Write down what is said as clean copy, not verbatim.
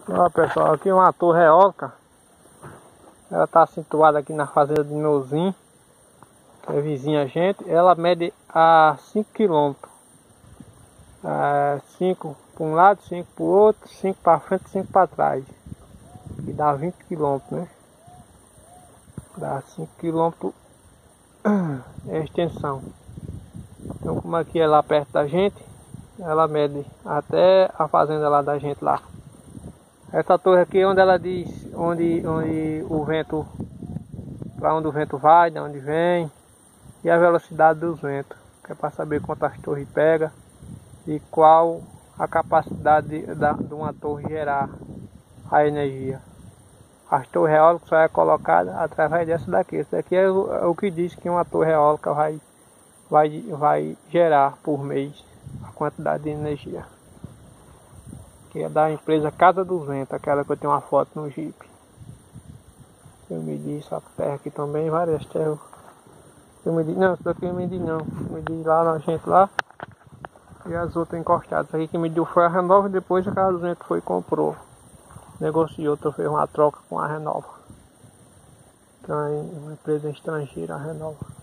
Olha pessoal, aqui é uma torre eólica. Ela está situada aqui na fazenda de Meuzinho, que é vizinha a gente. Ela mede a 5 km. 5 para um lado, 5 para o outro, 5 para frente, 5 para trás. E dá 20 km, né? Dá 5 km é a extensão. Então, como aqui é lá perto da gente, ela mede até a fazenda lá da gente lá. Essa torre aqui é onde ela diz onde o vento, para onde o vento vai, de onde vem, e a velocidade dos ventos, que é para saber quantas torres pega e qual a capacidade de uma torre gerar a energia. As torres eólicas só é colocada através dessa daqui. Esse daqui é o que diz que uma torre eólica vai gerar por mês a quantidade de energia. Que é da empresa Casa dos Ventos, aquela que eu tenho uma foto no Jeep. Eu medi essa terra aqui também, várias terras. Eu medi, não, isso daqui eu medi não. Medi lá na gente lá. E as outras encostadas. Isso aqui que mediu foi a Renova e depois a Casa dos Ventos foi e comprou. Negociou, fez uma troca com a Renova. Então é uma empresa estrangeira, a Renova.